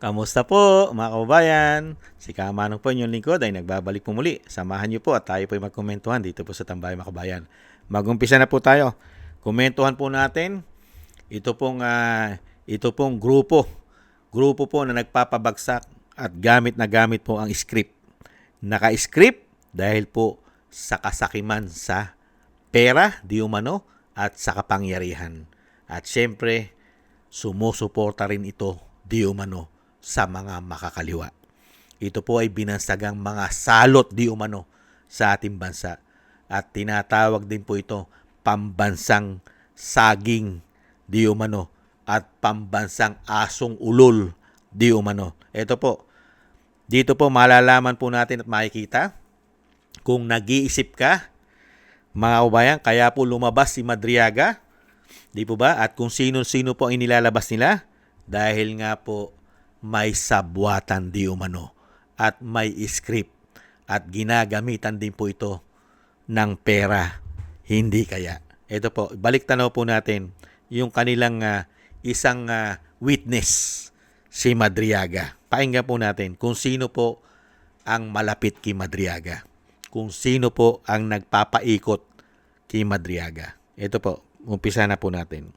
Kamusta po mga kababayan? Si Kamanong po inyong lingkod ay nagbabalik po muli. Samahan niyo po at tayo po ay magkomentuhan dito po sa Tambayan mga kababayan. Mag-umpisa na po tayo. Komentuhan po natin ito pong grupo. Grupo po na nagpapabagsak at gamit na gamit po ang script. Naka-script dahil po sa kasakiman sa pera, di umano, at sa kapangyarihan. At syempre, sumusuporta rin ito di umano sa mga makakaliwa. Ito po ay binansagang mga salot di umano sa ating bansa at tinatawag din po ito pambansang saging di umano at pambansang asong ulol di umano. Ito po, dito po malalaman po natin at makikita kung nag-iisip ka, mga kababayan, kaya po lumabas si Madriaga, di po ba? At kung sino-sino po ang inilalabas nila dahil nga po may sabwatan di umano at may script at ginagamitan din po ito ng pera, hindi kaya. Ito po, balik tanaw po natin yung kanilang isang witness, si Madriaga. Pakinggan po natin kung sino po ang malapit kay Madriaga. Kung sino po ang nagpapaikot kay Madriaga. Ito po, umpisa na po natin.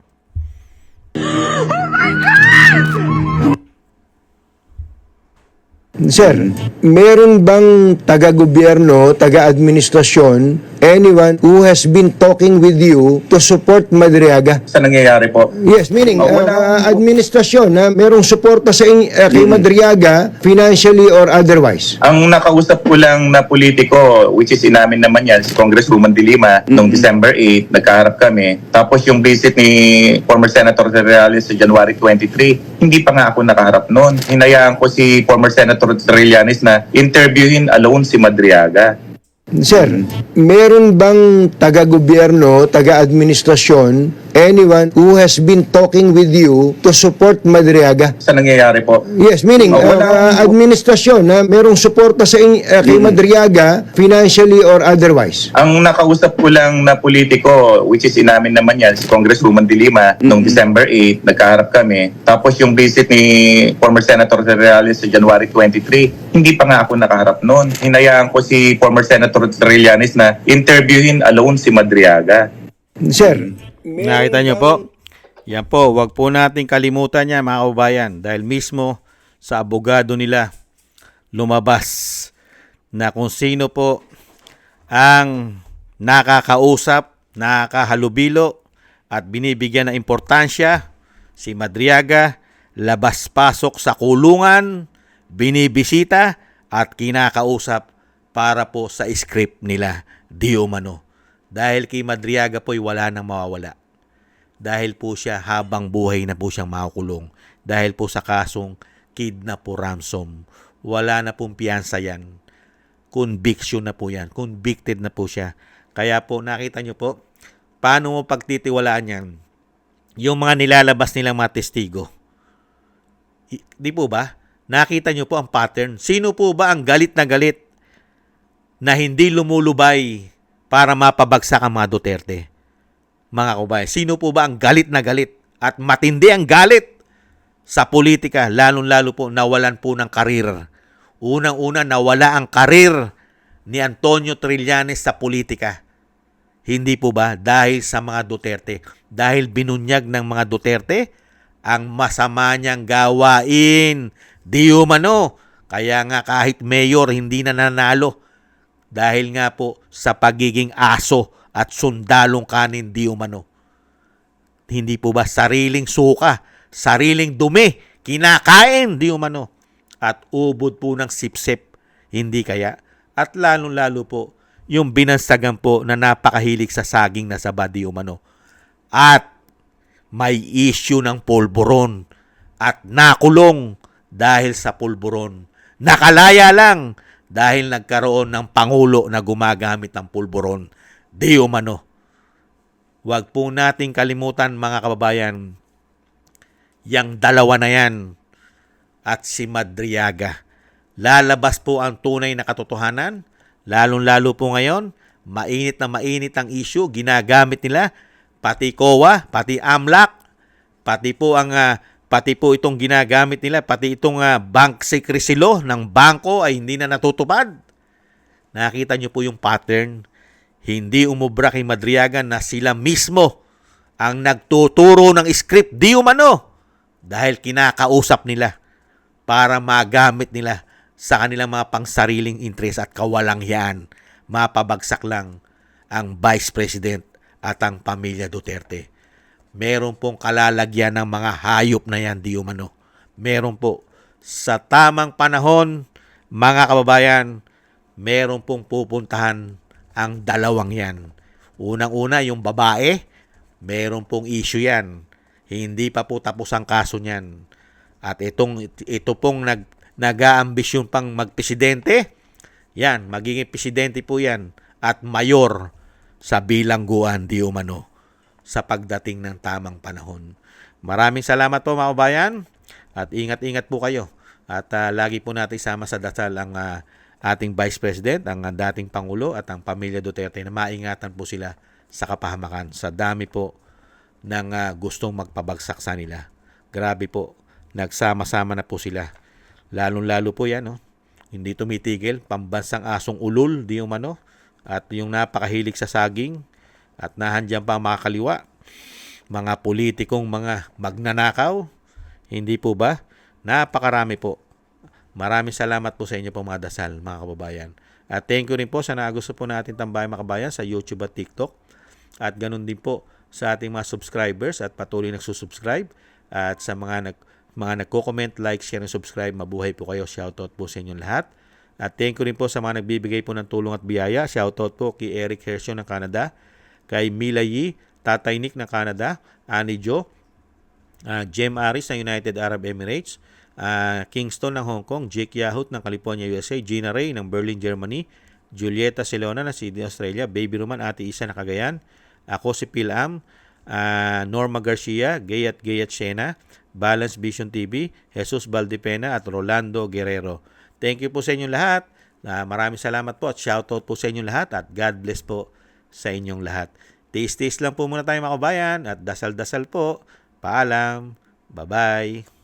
Sir, meron bang taga-gobyerno, taga-administrasyon, anyone who has been talking with you to support Madriaga? Sa nangyayari po. Yes, meaning administrasyon na merong suporta sa kay Madriaga financially or otherwise. Ang nakausap ko lang na politiko, which is inamin naman yan, si Congresswoman De Lima, noong December 8, nagkaharap kami. Tapos yung visit ni former Senator Trillanes sa January 23, hindi pa nga ako nakaharap noon. Hinayaan ko si former Senator Trillanes na interviewin alone si Madriaga. Sir, meron bang taga-gobyerno, taga-administrasyon, anyone who has been talking with you to support Madriaga? Sa nangyayari po. Yes, meaning administrasyon na merong suporta sa kay Madriaga financially or otherwise. Ang nakausap ko lang na politiko, which is inamin naman yan, si Congresswoman De Lima, noong December 8, nagkaharap kami. Tapos yung visit ni former Senator Trillanes sa January 23, hindi pa nga ako nakaharap noon. Hinayaan ko si former Senator Trillanes na interviewin alone si Madriaga. Sir, Nakita nyo po? Yan po, wag po natin kalimutan niya mga kababayan dahil mismo sa abogado nila lumabas na kung sino po ang nakakausap, nakakahalubilo at binibigyan ng importansya si Madriaga, labas-pasok sa kulungan, binibisita at kinakausap para po sa script nila di umano. Dahil kay Madriaga po'y wala nang mawawala. Dahil po siya habang buhay na po siyang makukulong. Dahil po sa kasong kidnap o ransom. Wala na pong piyansa yan. Conviction na po yan. Convicted na po siya. Kaya po nakita nyo po, paano mo pagtitiwalaan yan? Yung mga nilalabas nilang mga testigo. Di po ba? Nakita nyo po ang pattern. Sino po ba ang galit na hindi lumulubay para mapabagsak ang mga Duterte? Mga kababayan, sino po ba ang galit at matindi ang galit sa politika, lalong-lalo po nawalan po ng karir. Unang-una, nawala ang karir ni Antonio Trillanes sa politika. Hindi po ba dahil sa mga Duterte? Dahil binunyag ng mga Duterte ang masama niyang gawain. Di umano. Kaya nga kahit mayor hindi na nanalo. Dahil nga po sa pagiging aso at sundalong kanin di umano. Hindi po ba sariling suka, sariling dumi, kinakain di umano. At ubod po ng sipsip, hindi kaya. At lalong-lalo po yung binansagan po na napakahilig sa saging na saba di umano. At may issue ng pulburon at nakulong dahil sa pulburon. Nakalaya lang dahil nagkaroon ng pangulo na gumagamit ng pulburon. Di umano. Huwag po nating kalimutan mga kababayan, yang dalawa na yan at si Madriaga. Lalabas po ang tunay na katotohanan, lalong-lalo po ngayon, mainit na mainit ang issue, ginagamit nila, pati COA, pati AMLAC, pati po ang pati po itong ginagamit nila, pati itong bank secrecy law ng bangko ay hindi na natutupad. Nakita nyo po yung pattern. Hindi umubra kay Madriagan na sila mismo ang nagtuturo ng script di umano dahil kinakausap nila para magamit nila sa kanilang mga pangsariling interest at kawalanghyan. Mapabagsak lang ang Vice President at ang pamilya Duterte. Meron pong kalalagyan ng mga hayop na yan di umano. Meron po. Sa tamang panahon, mga kababayan, meron pong pupuntahan ang dalawang yan. Unang-una, yung babae, meron pong issue yan. Hindi pa po tapos ang kaso niyan. At ito pong nag-aambisyon pang magpresidente, yan, magiging presidente po yan at mayor sa bilangguan di umano sa pagdating ng tamang panahon. Maraming salamat po mga kababayan at ingat-ingat po kayo. At lagi po natin sama sa dasal ang ating Vice President, ang dating Pangulo at ang pamilya Duterte na maingatan po sila sa kapahamakan. Sa dami po ng gustong magpabagsak sa nila. Grabe po, nagsama-sama na po sila. Lalong-lalo po yan, no? Hindi tumitigil, pambansang asong ulol, di umano, at yung napakahilig sa saging, at nahandyan pa ang mga kaliwa, mga politikong mga magnanakaw, hindi po ba? Napakarami po. Maraming salamat po sa inyo po mga dasal, mga kababayan. At thank you rin po sa gusto po natin tambayan mga kababayan sa YouTube at TikTok. At ganun din po sa ating mga subscribers at patuloy nagsusubscribe. At sa mga nagko-comment, like, share, and subscribe, mabuhay po kayo. Shoutout po sa inyong lahat. At thank you rin po sa mga nagbibigay po ng tulong at biyaya. Shoutout po kay Eric Hercio ng Canada, kay Mila Yi, Tatay Nick ng Canada, Annie Jo, Jem Aris ng United Arab Emirates, Kingston ng Hong Kong, Jake Yahut ng California, USA, Gina Ray ng Berlin, Germany, Julieta Celona ng Sydney, Australia, Baby Roman, Ate Isa ng Cagayan, ako si Pilam, Norma Garcia, Gayat Shena, Balance Vision TV, Jesus Valdepena at Rolando Guerrero. Thank you po sa inyong lahat. Maraming salamat po at shoutout po sa inyong lahat at God bless po sa inyong lahat. Taste lang po muna tayo mga kabayan at dasal-dasal po. Paalam. Bye-bye.